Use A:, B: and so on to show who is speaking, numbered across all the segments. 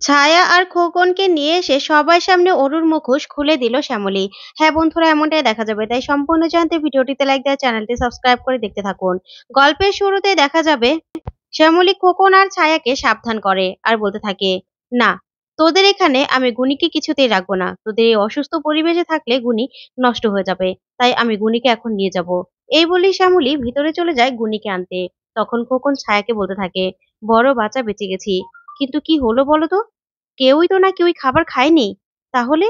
A: ছায়া আর খোকনকে নিয়ে এসে সবার সামনে অরুর মুখোশ খুলে দিল শ্যামলী। হ্যাঁ বন্ধুরা, এমনটাই দেখা যাবে, তাই সম্পূর্ণ জানতে ভিডিওটিতে লাইক দেওয়া, চ্যানেলটি সাবস্ক্রাইব করে দেখতে থাকুন। গল্পের শুরুতেই দেখা যাবে শ্যামলী খোকন আর ছায়াকে সাবধান করে আর বলতে থাকে, না, তোদের এখানে আমি গুণীকে কিছুতেই রাখবো না। তোদের এই অসুস্থ পরিবেশে থাকলে গুণী নষ্ট হয়ে যাবে, তাই আমি গুণীকে এখন নিয়ে যাব। এই বলেই শ্যামলী ভিতরে চলে যায় গুণীকে আনতে। তখন খোকন ছায়াকে বলতে থাকে, বড় বাঁচা বেঁচে গেছি, কিন্তু কি হলো বলো তো? কেউই তো নাকি ওই খাবার খায়নি। তাহলে?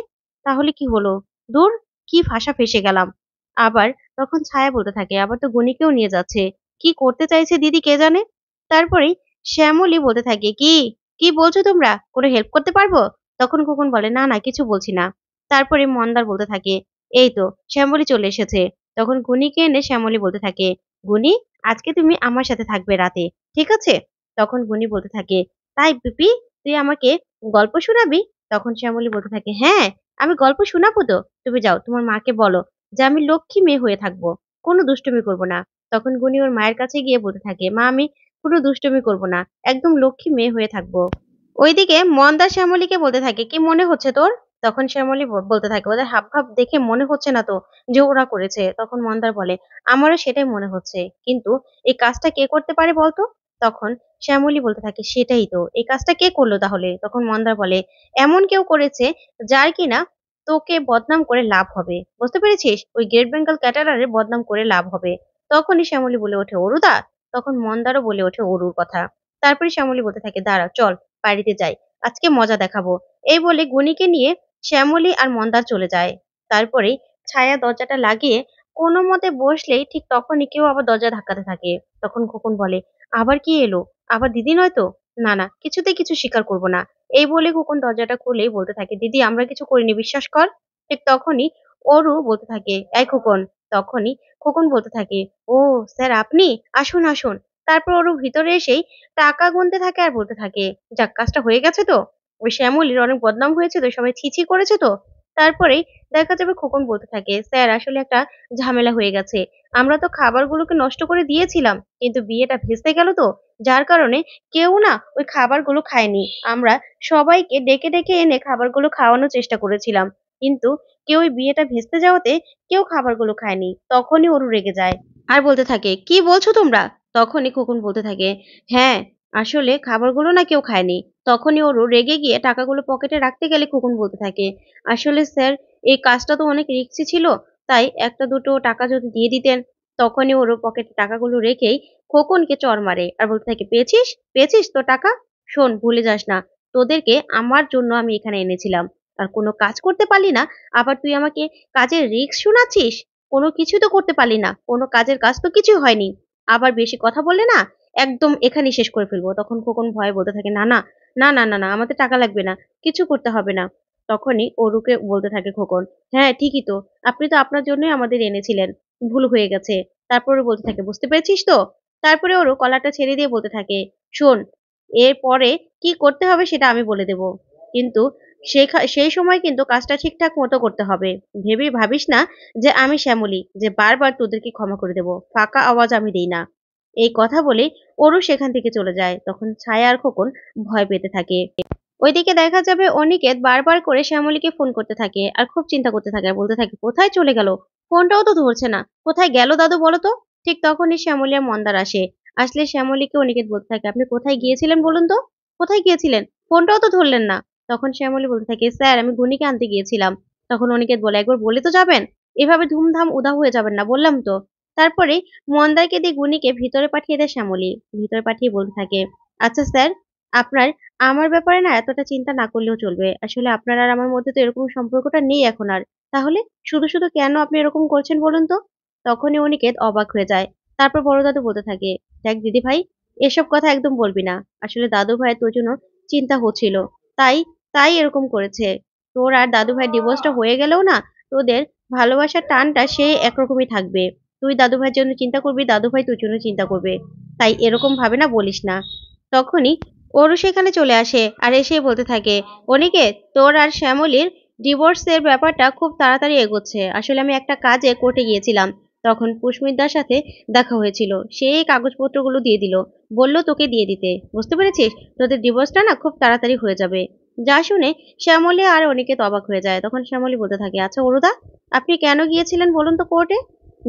A: তাহলে কি হলো? ধুর! কি ফাঁসা ফেঁসে গেলাম। আবার তখন ছায়া বলতে থাকে, আবার তো গনিকেও নিয়ে যাচ্ছে। কি করতে চাইছে দিদি কে জানে? তারপরেই শ্যামলী বলতে থাকে, কি? কি বলছো তোমরা? কোনো হেল্প করতে পারবো? তখন খোকন বলে, না, না, কিছু বলছি না। তারপরে মন্দার বলতে থাকে, এই তো শ্যামলী চলে এসেছে। তখন গুনিকে এনে শ্যামলী বলতে থাকে, গুনি, আজকে তুমি আমার সাথে থাকবে রাতে। ঠিক আছে? তখন গুনি বলতে থাকে, তাই পিপি, তুই আমাকে গল্প শোনাবি? তখন শ্যামলী বলতে থাকে, হ্যাঁ, আমি গল্প শোনাবো তো। তুমি যাও, তোমার মাকে বলো যে আমি লক্ষ্মী মেয়ে হয়ে থাকবো, কোনো দুষ্টুমি করব না। তখন গুনি ওর মায়ের কাছে গিয়ে বলতে থাকে, মা, আমি কোনো দুষ্টুমি করব না, একদম লক্ষ্মী মেয়ে হয়ে থাকবো। ওইদিকে মন্দা শ্যামলীকে বলতে থাকে, কি মনে হচ্ছে তোর? তখন শ্যামলী বলতে থাকে, ওদের হাবভাব দেখে মনে হচ্ছে না তো যে ওরা করেছে। তখন মন্দার বলে, আমারও সেটাই মনে হচ্ছে, কিন্তু এই কাজটা কে করতে পারে বলতো? তখন শ্যামলী বলতে থাকে, সেটাই তো, এই কাজটা কে করলো তাহলে? তখন মন্দার বলে, এমন কেউ করেছে যার কিনা তোকে বদনাম করে লাভ হবে, বুঝতে পেরেছিস? ওই গ্রেট বেঙ্গল ক্যাটারারের বদনাম করে লাভ হবে। তখনই শ্যামলী বলে ওঠে, অরুদা। তখন মন্দারও বলে ওঠে অরুর কথা। তারপরে শ্যামলী বলতে থাকে, দাঁড়া, চল বাড়িতে যাই, আজকে মজা দেখাবো। এই বলে গুণীকে নিয়ে শ্যামলী আর মন্দার চলে যায়। তারপরেই ছায়া দরজাটা লাগিয়ে কোনো মতে বসলেই ঠিক তখনই কেউ আবার দরজা ধাক্কাতে থাকে। তখন খোকন বলে, আবার কি এলো? আবার দিদি নয় তো? না, না, কিছুতেই কিছু স্বীকার করব না। এই বলে খোকন দরজাটা খুলেই বলতে থাকে, দিদি, আমরা কিছু করিনি, বিশ্বাস কর। ঠিক তখনই অরু বলতে থাকে, এই খোকন। তখনই খোকন বলতে থাকে, ও স্যার, আপনি আসুন, আসুন। তারপর অরু ভিতরে এসেই টাকা গুনতে থাকে আর বলতে থাকে, যাক, কাজটা হয়ে গেছে তো? ওই শ্যামলীর অনেক বদনাম হয়েছে তো, সবাই ছি ছি করেছে তো? তারপরেই দেখা যাবে খোকন বলতে থাকে, স্যার, আসলে একটা ঝামেলা হয়ে গেছে। আমরা তো খাবারগুলোকে নষ্ট করে দিয়েছিলাম, কিন্তু বিয়েটা ভেস্তে গেল তো, যার কারণে কেউ না ওই খাবারগুলো খায়নি। আমরা সবাইকে ডেকে ডেকে এনে খাবারগুলো খাওয়ানোর চেষ্টা করেছিলাম, কিন্তু কেউ ওই বিয়েটা ভেস্তে যাওয়াতে কেউ খাবারগুলো খায়নি। তখনই অরু রেগে যায় আর বলতে থাকে, কি বলছো তোমরা? তখনই খোকন বলতে থাকে, হ্যাঁ, আসলে খাবারগুলো না কেউ খায়নি। তখনই অরু রেগে গিয়ে টাকাগুলো পকেটে রাখতে গেলে খোকন বলতে থাকে, আসলে স্যার, এই কাজটা তো অনেক রিস্কি ছিল, তাই একটা দুটো টাকা যদি দিয়ে দিতেন। তখনই ওর পকেটে টাকাগুলো রেখেই খোকনকে চড় মারে আর বলতে থাকে, পেয়েছিস? পেয়েছিস তো টাকা? শোন, ভুলে যাস না, তোদেরকে আমার জন্য আমি এখানে এনেছিলাম, আর কোনো কাজ করতে পারলি না, আবার তুই আমাকে কাজের রিস্ক শোনাচ্ছিস? কোনো কিছু তো করতে পারলি না, কোনো কাজের কাজ তো কিছুই হয়নি, আবার বেশি কথা বললে না একদম এখানেই শেষ করে ফেলবো। তখন খোকন ভয়ে বলতে থাকে, না, না, না, না, না, না, আমাদের টাকা লাগবে না, কিছু করতে হবে না। তখনই অরুকে বলতে থাকে খোকন, হ্যাঁ, ঠিকই তো, আপনি তো আপনার জন্যই আমাদের এনেছিলেন, ভুল হয়ে গেছে। তারপরে বলতে থাকে, বুঝতে পেরেছিস তো? তারপরে ওরও কলারটা ছেড়ে দিয়ে বলতে থাকে, শোন, এরপরে কি করতে হবে সেটা আমি বলে দেব, কিন্তু সেই সময় কিন্তু কাজটা ঠিকঠাক মতো করতে হবে। ভাবিস না যে আমি শ্যামলী, যে বারবার তোদেরকে ক্ষমা করে দেব, ফাঁকা আওয়াজ আমি দিই না। এই কথা বলে ওরও সেখান থেকে চলে যায়। তখন ছায়া আর খোকন ভয় পেতে থাকে। ওইদিকে দেখা যাবে অনিকেত বারবার করে শ্যামলীকে ফোন করতে থাকে আর খুব চিন্তা করতে থাকে আর বলতে থাকে, কোথায় চলে গেল? ফোনটাও তো ধরছে না, কোথায় গেল দাদু বলো তো? ঠিক তখনই শ্যামলী আর মন্দার আসে। আসলে শ্যামলীকে অনিকেত বলতে থাকে, আপনি কোথায় গিয়েছিলেন বলুন তো? কোথায় গিয়েছিলেন? ফোনটাও তো ধরলেন না। তখন শ্যামলী বলতে থাকে, স্যার, আমি গুনিকে আনতে গিয়েছিলাম। তখন অনিকেত বলে, একবার বলে তো যাবেন, এভাবে ধুমধাম উদা হয়ে যাবেন না, বললাম তো। তারপরে মন্দারকে দিয়ে গুনিকে ভিতরে পাঠিয়ে দেয় শ্যামলী। ভিতরে পাঠিয়ে বলতে থাকে, আচ্ছা স্যার, আপনার আমার ব্যাপারে না এতটা চিন্তা না করলেও চলবে। আসলে আপনার আর আমার মধ্যে তো এরকম সম্পর্কটা নেই এখন আর। তাহলে শুধু কেন আপনি এরকম করছেন বলুন তো? তখনই অনিকেত অবাক হয়ে যায়। তারপর বড় দাদু বলতে থাকে, দেখ দিদি ভাই, এসব কথা একদম বলবি না। আসলে দাদু ভাইয়ের তোর জন্য চিন্তা হচ্ছিল। তাই তাই এরকম করেছে। তোর আর দাদু ভাইয়ের ডিভোর্সটা হয়ে গেলেও না তোদের ভালোবাসার টানটা সেই একরকমই থাকবে। তুই দাদু ভাইয়ের জন্য চিন্তা করবি, দাদু ভাই তোর জন্য চিন্তা করবে। তাই এরকম ভাবে না, বলিস না। তখনই ওরও সেখানে চলে আসে আর এসে বলতে থাকে, অনিকেত, তোর আর শ্যামলীর ডিভোর্সের ব্যাপারটা খুব তাড়াতাড়ি এগোচ্ছে। আসলে আমি একটা কাজে কোর্টে গিয়েছিলাম, তখন পুষ্মিতার সাথে দেখা হয়েছিল, সেই কাগজপত্রগুলো দিয়ে দিল, বলল তোকে দিয়ে দিতে, বুঝতে পেরেছিস? তোদের ডিভোর্সটা না খুব তাড়াতাড়ি হয়ে যাবে। যা শুনে শ্যামলী আর অনিকেত অবাক হয়ে যায়। তখন শ্যামলী বলতে থাকে, আচ্ছা অরুদা, আপনি কেন গিয়েছিলেন বলুন তো কোর্টে?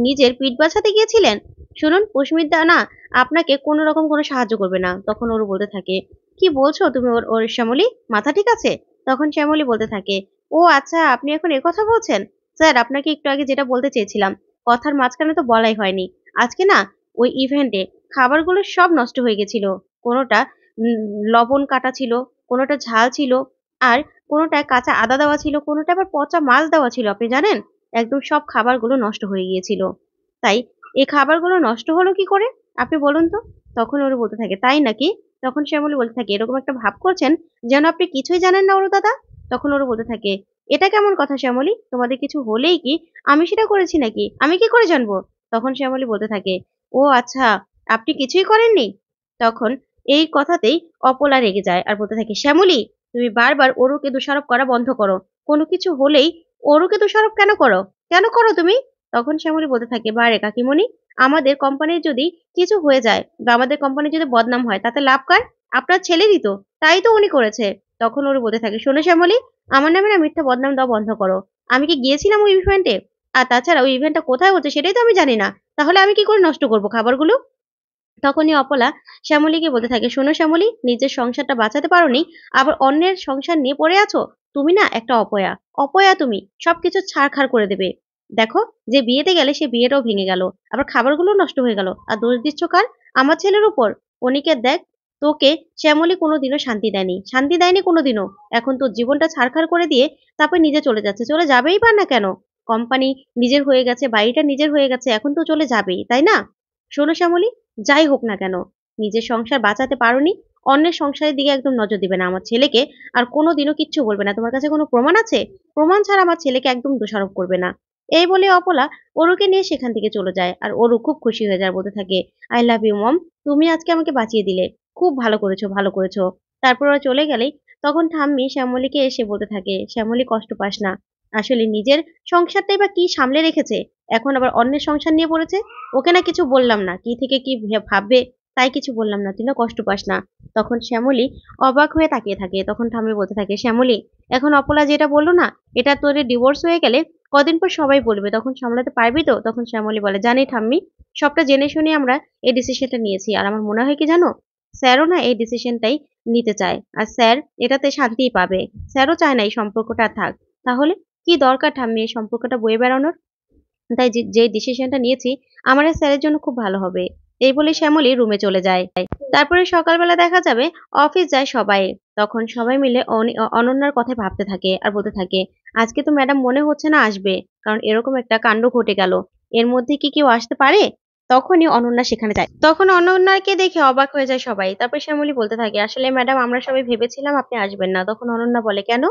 A: নিজের পিঠ বাঁচাতে গিয়েছিলেন? শুনুন, পুষ্মিতা না আপনাকে কোনো রকম কোনো সাহায্য করবে না। তখন অরু বলতে থাকে, কি বলছো তুমি ওর ওর শ্যামলী, মাথা ঠিক আছে? তখন শ্যামলী বলতে থাকে, ও আচ্ছা, আপনি এখন কথা বলছেন? স্যার, আপনাকে একটু আগে যেটা বলতে চেয়েছিলাম, কথার মাঝখানে তো বলাই হয়নি। আজকে না ওই ইভেন্টে খাবারগুলো সব নষ্ট হয়ে গেছিল। কোনোটা লবণ কাটা ছিল, কোনোটা ঝাল ছিল, আর কোনোটায় কাঁচা আদা দেওয়া ছিল, কোনোটা আবার পচা মাছ দেওয়া ছিল। আপনি জানেন? একদম সব খাবারগুলো নষ্ট হয়ে গিয়েছিল। তাই এই খাবারগুলো নষ্ট হলো কি করে? আপনি বলুন তো? তখন ওরা বলতে থাকে, তাই নাকি? তখন শ্যামলী বলতে থাকে, এরকম একটা ভাব করছেন যেন আপনি কিছুই জানেন না অরু দাদা। তখন ওরা বলতে থাকে, এটা কেমন কথা শ্যামলী? তোমাদের কিছু হলেই কি আমি সেটা করেছি নাকি? আমি কি করে জানবো? তখন শ্যামলী বলতে থাকে, ও আচ্ছা, আপনি কিছুই করেননি? তখন এই কথাতেই অপলা রেগে যায় আর বলতে থাকে, শ্যামলী, তুমি বারবার অরুকে দোষারোপ করা বন্ধ করো। কোনো কিছু হলেই অরুকে দোষারোপ কেন করো? কেন করো তুমি? তখন শ্যামলী বলতে থাকে, বারে কাকিমণি, আমাদের কোম্পানির যদি কিছু হয়ে যায় বা আমাদের কোম্পানির যদি বদনাম হয় তাতে লাভ কার? আপনার ছেলেরই তো। তাই তো উনি করেছে। তখন ওরা বলতে থাকে, শোনো শ্যামলী, আমার নামে না মিথ্যা বদনাম দেওয়া বন্ধ করো। আমি কি গিয়েছিলাম ওই ইভেন্টে? আর তাছাড়া ওই ইভেন্টটা কোথায় হচ্ছে সেটাই তো আমি জানি না। তাহলে আমি কি করে নষ্ট করব খাবারগুলো? তখনই অপলা শ্যামলীকে বলতে থাকে, শোনো শ্যামলী, নিজের সংসারটা বাঁচাতে পারোনি, আবার অন্যের সংসার নিয়ে পড়ে আছো। তুমি না একটা অপয়া। অপয়া তুমি। সবকিছু ছাড়খাড় করে দেবে। দেখো, যে বিয়েতে গেলে সে বিয়েটাও ভেঙে গেল। আবার খাবারগুলো নষ্ট হয়ে গেল। আর দোষ দিচ্ছ কার? আমার ছেলের উপর। অনিকেত দেখ, তোকে শ্যামলী কোনোদিনও শান্তি দেয়নি। শান্তি দেয়নি কোনোদিনও। এখন তোর জীবনটা ছাড়খাড় করে দিয়ে তারপর নিজে চলে যাচ্ছে। চলে যাবেই বা না কেন? কোম্পানি নিজের হয়ে গেছে, বাড়িটা নিজের হয়ে গেছে, এখন তো চলে যাবেই, তাই না? শোনো শ্যামলী, যাই হোক না কেন, নিজের সংসার বাঁচাতে পারোনি, অন্যের সংসারের দিকে একদম নজর দিবে না। আমার ছেলেকে আর কোনোদিনও কিচ্ছু বলবে না। তোমার কাছে কোনো প্রমাণ আছে? প্রমাণ ছাড়া আমার ছেলেকে একদম দোষারোপ করবে না। এই বলে অপলা অরুকে নিয়ে সেখান থেকে চলে যায় আর অরু খুব খুশি হয়ে যায়, বলতে থাকে, আই লাভ ইউ মম, তুমি আজকে আমাকে বাঁচিয়ে দিলে। খুব ভালো করেছো, ভালো করেছো। তারপর ওরা চলে গেলেই তখন ঠাম্মি শ্যামলীকে এসে বলতে থাকে, শ্যামলী কষ্ট পাস না। আসলে নিজের সংসারটাই বা কি সামলে রেখেছে, এখন আবার অন্যের সংসার নিয়ে পড়েছে। ওকে না কিছু বললাম না, কি থেকে কি ভাববে তাই কিছু বললাম না, তুই না কষ্ট পাস না। তখন শ্যামলী অবাক হয়ে তাকিয়ে থাকে। তখন ঠাম্মি বলতে থাকে, শ্যামলী, এখন অপলা যেটা বললো না, এটা তোর ডিভোর্স হয়ে গেলে কদিন পর সবাই বলবে, তখন সামলাতে পারবি তো? তখন শ্যামলী বলে, জানি ঠাম্মি, সবটা জেনে শুনে আমরা এই ডিসিশনটা নিয়েছি। আর আমার মনে হয় কি জানো, স্যারও না এই ডিসিশনটাই নিতে চায়। আর স্যার এটাতে শান্তিই পাবে। স্যারও চায় না এই সম্পর্কটা আর থাক। তাহলে কি দরকার ঠাম্মি এই সম্পর্কটা বয়ে বেড়ানোর? তাই যে ডিসিশনটা নিয়েছি আমার আর স্যারের জন্য খুব ভালো হবে। এই বলে শ্যামলী রুমে চলে যায়। তারপরে সকালবেলা দেখা যাবে অফিস যায় সবাই। তখন সবাই মিলে অনন্যার কথা ভাবতে থাকে আর বলতে থাকে, আজকে তো ম্যাডাম মনে হচ্ছে না আসবে, কারণ এরকম একটা কাণ্ড ঘটে গেল। এর মধ্যে কি কেউ আসতে পারে? তখনই অনন্যা সেখানে যায়। তখন অনন্যাকে দেখে অবাক হয়ে যায় সবাই। তারপর শ্যামলী বলতে থাকে, আসলে ম্যাডাম আমরা সবাই ভেবেছিলাম আপনি আসবেন না। তখন অনন্যা বলে, কেন?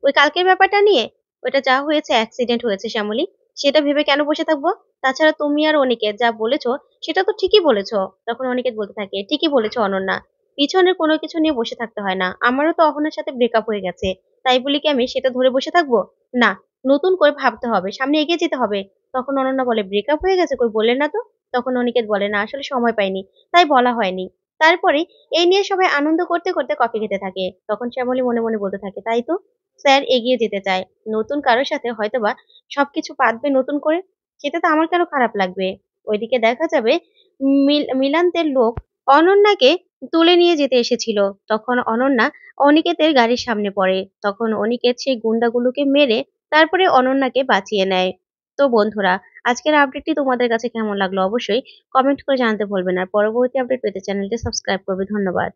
A: ওই কালকের ব্যাপারটা নিয়ে? ওইটা যা হয়েছে অ্যাক্সিডেন্ট হয়েছে শ্যামলী, সেটা ভেবে কেন বসে থাকবো? তাছাড়া তুমি আর অনিকেত যা বলেছো সেটা তো ঠিকই বলেছো। তখন অনিকেত বলতে থাকে, ঠিকই বলেছো অনন্যা, পিছনের কোনো কিছু নিয়ে বসে থাকতে হয় না। আমারও তো অহনার সাথে ব্রেকআপ হয়ে গেছে, তাই বলি কি আমি সেটা ধরে বসে থাকবো? না, নতুন করে ভাবতে হবে, সামনে এগিয়ে যেতে হবে। তখন অনন্যা বলে, ব্রেকআপ হয়ে গেছে, কই বললেন না তো? তখন অনিকেত বলে, না আসলে সময় পাইনি, তাই বলা হয়নি। তারপরে এই নিয়ে সবাই আনন্দ করতে করতে কফি খেতে থাকে। তখন শ্যামলী মনে মনে বলতে থাকে, তাই তো, স্যার এগিয়ে যেতে চায়, নতুন কারোর সাথে হয়তোবা সবকিছু পাতবে নতুন করে, সেটা তো আমার কেন খারাপ লাগবে? ওইদিকে দেখা যাবে মিলান্তের লোক অনন্যাকে তুলে নিয়ে যেতে এসেছিল। তখন অনন্যা অনিকেতের গাড়ির সামনে পড়ে। তখন অনিকেত সেই গুন্ডাগুলোকে মেরে তারপরে অনন্যাকে বাঁচিয়ে নেয়। তো বন্ধুরা, আজকের আপডেটটি তোমাদের কাছে কেমন লাগলো অবশ্যই কমেন্ট করে জানাতে ভুলবেন। আর পরবর্তী আপডেট পেতে চ্যানেলটি সাবস্ক্রাইব করবে। ধন্যবাদ।